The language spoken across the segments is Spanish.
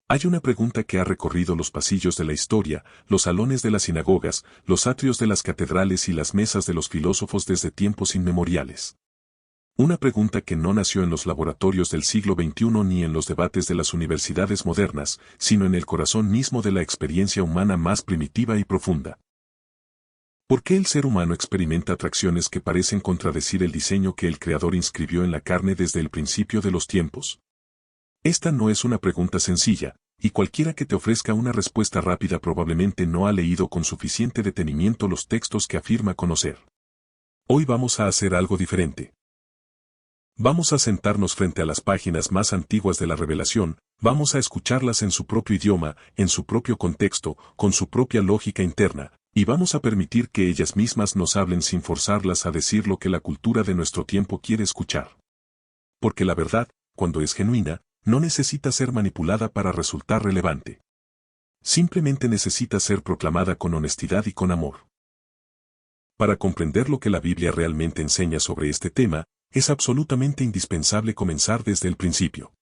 Hay una pregunta que ha recorrido los pasillos de la historia, los salones de las sinagogas, los atrios de las catedrales y las mesas de los filósofos desde tiempos inmemoriales. Una pregunta que no nació en los laboratorios del siglo XXI ni en los debates de las universidades modernas, sino en el corazón mismo de la experiencia humana más primitiva y profunda. ¿Por qué el ser humano experimenta atracciones que parecen contradecir el diseño que el Creador inscribió en la carne desde el principio de los tiempos? Esta no es una pregunta sencilla, y cualquiera que te ofrezca una respuesta rápida probablemente no ha leído con suficiente detenimiento los textos que afirma conocer. Hoy vamos a hacer algo diferente. Vamos a sentarnos frente a las páginas más antiguas de la revelación, vamos a escucharlas en su propio idioma, en su propio contexto, con su propia lógica interna, y vamos a permitir que ellas mismas nos hablen sin forzarlas a decir lo que la cultura de nuestro tiempo quiere escuchar. Porque la verdad, cuando es genuina, no necesita ser manipulada para resultar relevante. Simplemente necesita ser proclamada con honestidad y con amor. Para comprender lo que la Biblia realmente enseña sobre este tema, es absolutamente indispensable comenzar desde el principio.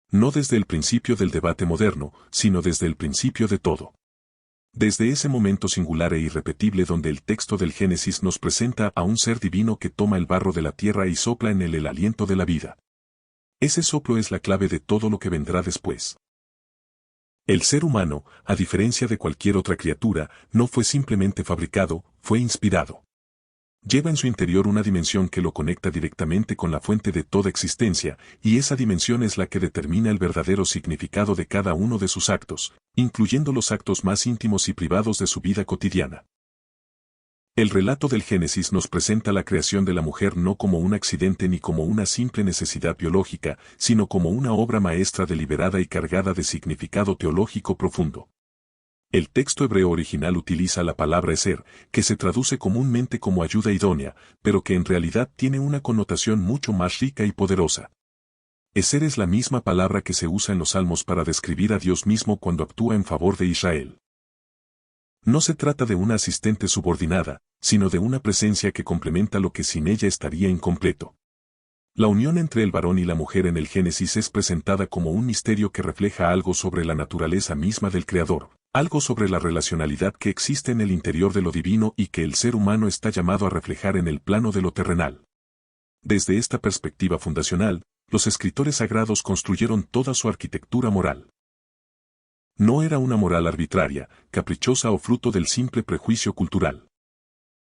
No desde el principio del debate moderno, sino desde el principio de todo. Desde ese momento singular e irrepetible donde el texto del Génesis nos presenta a un ser divino que toma el barro de la tierra y sopla en él el aliento de la vida. Ese soplo es la clave de todo lo que vendrá después. El ser humano, a diferencia de cualquier otra criatura, no fue simplemente fabricado, fue inspirado. Lleva en su interior una dimensión que lo conecta directamente con la fuente de toda existencia, y esa dimensión es la que determina el verdadero significado de cada uno de sus actos, incluyendo los actos más íntimos y privados de su vida cotidiana. El relato del Génesis nos presenta la creación de la mujer no como un accidente ni como una simple necesidad biológica, sino como una obra maestra deliberada y cargada de significado teológico profundo. El texto hebreo original utiliza la palabra eser, que se traduce comúnmente como ayuda idónea, pero que en realidad tiene una connotación mucho más rica y poderosa. Eser es la misma palabra que se usa en los Salmos para describir a Dios mismo cuando actúa en favor de Israel. No se trata de una asistente subordinada, sino de una presencia que complementa lo que sin ella estaría incompleto. La unión entre el varón y la mujer en el Génesis es presentada como un misterio que refleja algo sobre la naturaleza misma del Creador, algo sobre la relacionalidad que existe en el interior de lo divino y que el ser humano está llamado a reflejar en el plano de lo terrenal. Desde esta perspectiva fundacional, los escritores sagrados construyeron toda su arquitectura moral. No era una moral arbitraria, caprichosa o fruto del simple prejuicio cultural.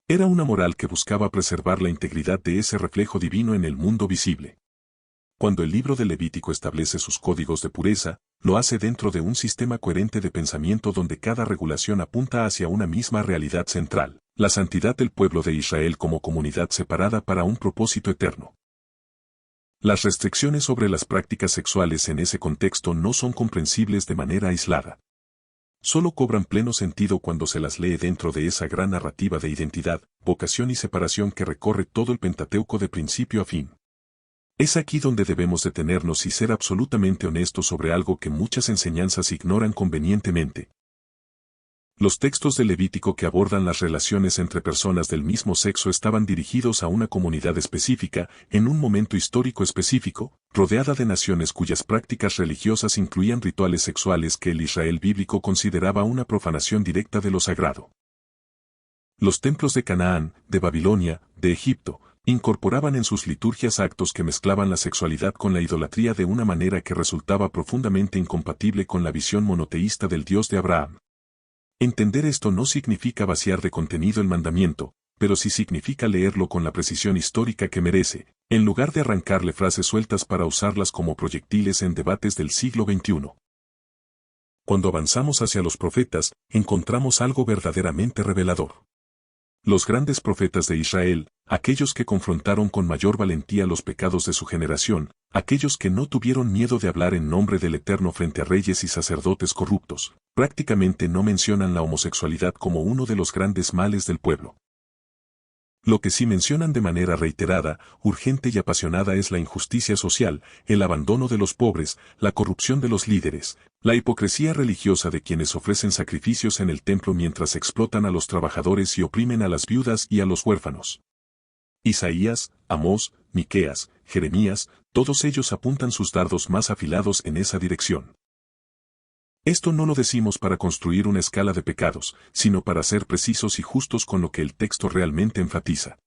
Era una moral que buscaba preservar la integridad de ese reflejo divino en el mundo visible. Cuando el libro de Levítico establece sus códigos de pureza, lo hace dentro de un sistema coherente de pensamiento donde cada regulación apunta hacia una misma realidad central, la santidad del pueblo de Israel como comunidad separada para un propósito eterno. Las restricciones sobre las prácticas sexuales en ese contexto no son comprensibles de manera aislada. Solo cobran pleno sentido cuando se las lee dentro de esa gran narrativa de identidad, vocación y separación que recorre todo el Pentateuco de principio a fin. Es aquí donde debemos detenernos y ser absolutamente honestos sobre algo que muchas enseñanzas ignoran convenientemente. Los textos de Levítico que abordan las relaciones entre personas del mismo sexo estaban dirigidos a una comunidad específica, en un momento histórico específico, rodeada de naciones cuyas prácticas religiosas incluían rituales sexuales que el Israel bíblico consideraba una profanación directa de lo sagrado. Los templos de Canaán, de Babilonia, de Egipto, incorporaban en sus liturgias actos que mezclaban la sexualidad con la idolatría de una manera que resultaba profundamente incompatible con la visión monoteísta del Dios de Abraham. Entender esto no significa vaciar de contenido el mandamiento, pero sí significa leerlo con la precisión histórica que merece, en lugar de arrancarle frases sueltas para usarlas como proyectiles en debates del siglo XXI. Cuando avanzamos hacia los profetas, encontramos algo verdaderamente revelador. Los grandes profetas de Israel, aquellos que confrontaron con mayor valentía los pecados de su generación, aquellos que no tuvieron miedo de hablar en nombre del Eterno frente a reyes y sacerdotes corruptos, prácticamente no mencionan la homosexualidad como uno de los grandes males del pueblo. Lo que sí mencionan de manera reiterada, urgente y apasionada es la injusticia social, el abandono de los pobres, la corrupción de los líderes, la hipocresía religiosa de quienes ofrecen sacrificios en el templo mientras explotan a los trabajadores y oprimen a las viudas y a los huérfanos. Isaías, Amós, Miqueas, Jeremías, todos ellos apuntan sus dardos más afilados en esa dirección. Esto no lo decimos para construir una escala de pecados, sino para ser precisos y justos con lo que el texto realmente enfatiza.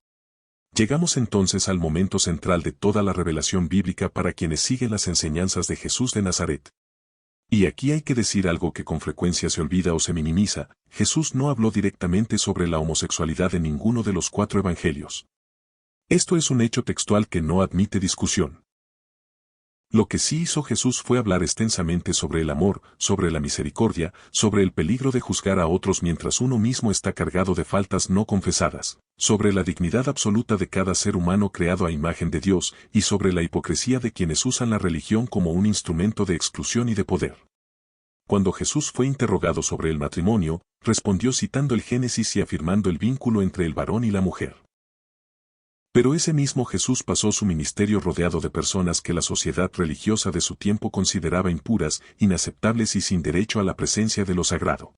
Llegamos entonces al momento central de toda la revelación bíblica para quienes siguen las enseñanzas de Jesús de Nazaret. Y aquí hay que decir algo que con frecuencia se olvida o se minimiza: Jesús no habló directamente sobre la homosexualidad en ninguno de los 4 evangelios. Esto es un hecho textual que no admite discusión. Lo que sí hizo Jesús fue hablar extensamente sobre el amor, sobre la misericordia, sobre el peligro de juzgar a otros mientras uno mismo está cargado de faltas no confesadas, sobre la dignidad absoluta de cada ser humano creado a imagen de Dios y sobre la hipocresía de quienes usan la religión como un instrumento de exclusión y de poder. Cuando Jesús fue interrogado sobre el matrimonio, respondió citando el Génesis y afirmando el vínculo entre el varón y la mujer. Pero ese mismo Jesús pasó su ministerio rodeado de personas que la sociedad religiosa de su tiempo consideraba impuras, inaceptables y sin derecho a la presencia de lo sagrado.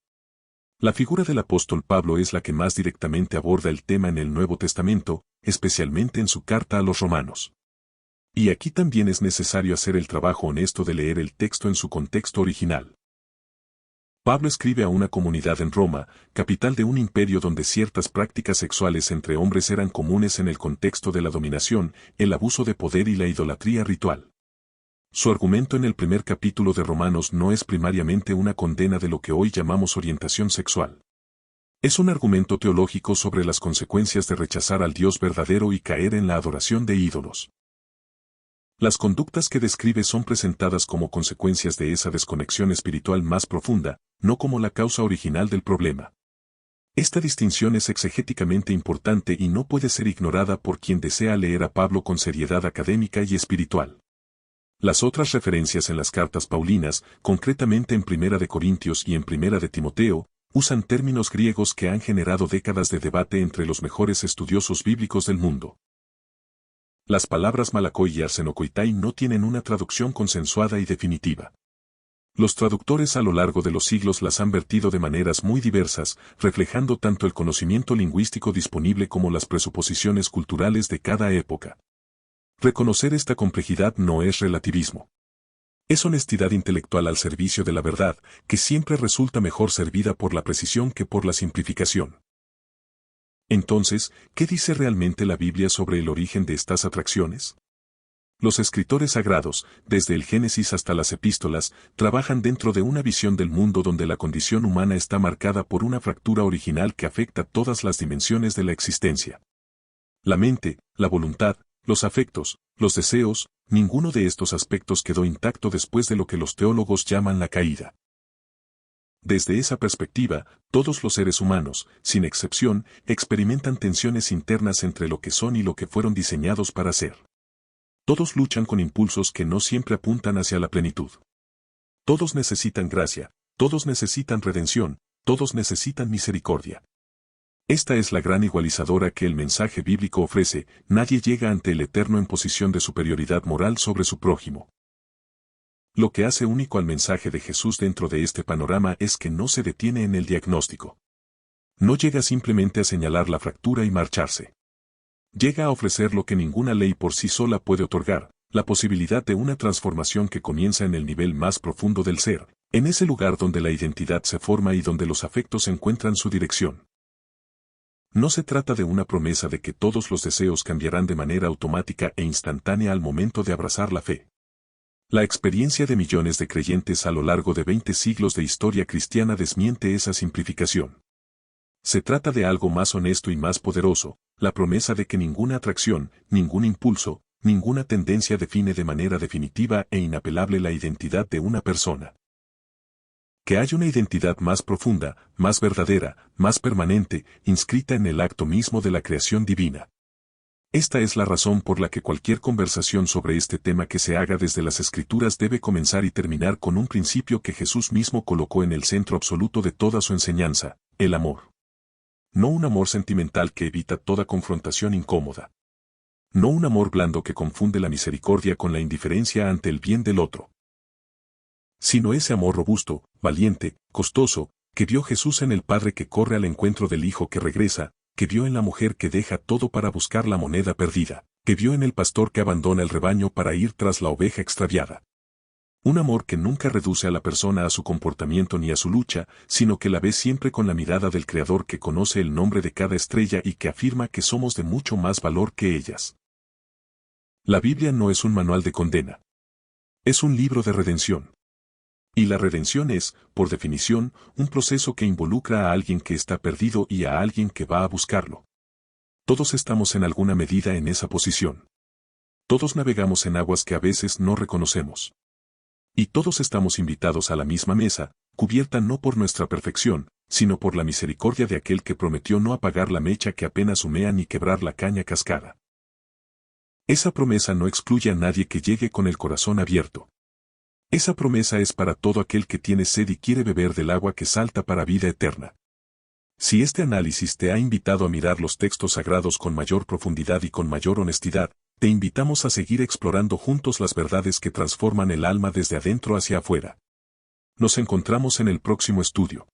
La figura del apóstol Pablo es la que más directamente aborda el tema en el Nuevo Testamento, especialmente en su carta a los Romanos. Y aquí también es necesario hacer el trabajo honesto de leer el texto en su contexto original. Pablo escribe a una comunidad en Roma, capital de un imperio donde ciertas prácticas sexuales entre hombres eran comunes en el contexto de la dominación, el abuso de poder y la idolatría ritual. Su argumento en el primer capítulo de Romanos no es primariamente una condena de lo que hoy llamamos orientación sexual. Es un argumento teológico sobre las consecuencias de rechazar al Dios verdadero y caer en la adoración de ídolos. Las conductas que describe son presentadas como consecuencias de esa desconexión espiritual más profunda, no como la causa original del problema. Esta distinción es exegéticamente importante y no puede ser ignorada por quien desea leer a Pablo con seriedad académica y espiritual. Las otras referencias en las cartas paulinas, concretamente en Primera de Corintios y en Primera de Timoteo, usan términos griegos que han generado décadas de debate entre los mejores estudiosos bíblicos del mundo. Las palabras malakoi y arsenokoitai no tienen una traducción consensuada y definitiva. Los traductores a lo largo de los siglos las han vertido de maneras muy diversas, reflejando tanto el conocimiento lingüístico disponible como las presuposiciones culturales de cada época. Reconocer esta complejidad no es relativismo. Es honestidad intelectual al servicio de la verdad, que siempre resulta mejor servida por la precisión que por la simplificación. Entonces, ¿qué dice realmente la Biblia sobre el origen de estas atracciones? Los escritores sagrados, desde el Génesis hasta las epístolas, trabajan dentro de una visión del mundo donde la condición humana está marcada por una fractura original que afecta todas las dimensiones de la existencia. La mente, la voluntad, los afectos, los deseos, ninguno de estos aspectos quedó intacto después de lo que los teólogos llaman la caída. Desde esa perspectiva, todos los seres humanos, sin excepción, experimentan tensiones internas entre lo que son y lo que fueron diseñados para ser. Todos luchan con impulsos que no siempre apuntan hacia la plenitud. Todos necesitan gracia, todos necesitan redención, todos necesitan misericordia. Esta es la gran igualizadora que el mensaje bíblico ofrece: nadie llega ante el Eterno en posición de superioridad moral sobre su prójimo. Lo que hace único al mensaje de Jesús dentro de este panorama es que no se detiene en el diagnóstico. No llega simplemente a señalar la fractura y marcharse. Llega a ofrecer lo que ninguna ley por sí sola puede otorgar, la posibilidad de una transformación que comienza en el nivel más profundo del ser, en ese lugar donde la identidad se forma y donde los afectos encuentran su dirección. No se trata de una promesa de que todos los deseos cambiarán de manera automática e instantánea al momento de abrazar la fe. La experiencia de millones de creyentes a lo largo de 20 siglos de historia cristiana desmiente esa simplificación. Se trata de algo más honesto y más poderoso, la promesa de que ninguna atracción, ningún impulso, ninguna tendencia define de manera definitiva e inapelable la identidad de una persona. Que haya una identidad más profunda, más verdadera, más permanente, inscrita en el acto mismo de la creación divina. Esta es la razón por la que cualquier conversación sobre este tema que se haga desde las Escrituras debe comenzar y terminar con un principio que Jesús mismo colocó en el centro absoluto de toda su enseñanza: el amor. No un amor sentimental que evita toda confrontación incómoda. No un amor blando que confunde la misericordia con la indiferencia ante el bien del otro. Sino ese amor robusto, valiente, costoso, que vio Jesús en el padre que corre al encuentro del hijo que regresa, que vio en la mujer que deja todo para buscar la moneda perdida, que vio en el pastor que abandona el rebaño para ir tras la oveja extraviada. Un amor que nunca reduce a la persona a su comportamiento ni a su lucha, sino que la ve siempre con la mirada del Creador que conoce el nombre de cada estrella y que afirma que somos de mucho más valor que ellas. La Biblia no es un manual de condena. Es un libro de redención. Y la redención es, por definición, un proceso que involucra a alguien que está perdido y a alguien que va a buscarlo. Todos estamos en alguna medida en esa posición. Todos navegamos en aguas que a veces no reconocemos. Y todos estamos invitados a la misma mesa, cubierta no por nuestra perfección, sino por la misericordia de aquel que prometió no apagar la mecha que apenas humea ni quebrar la caña cascada. Esa promesa no excluye a nadie que llegue con el corazón abierto. Esa promesa es para todo aquel que tiene sed y quiere beber del agua que salta para vida eterna. Si este análisis te ha invitado a mirar los textos sagrados con mayor profundidad y con mayor honestidad, te invitamos a seguir explorando juntos las verdades que transforman el alma desde adentro hacia afuera. Nos encontramos en el próximo estudio.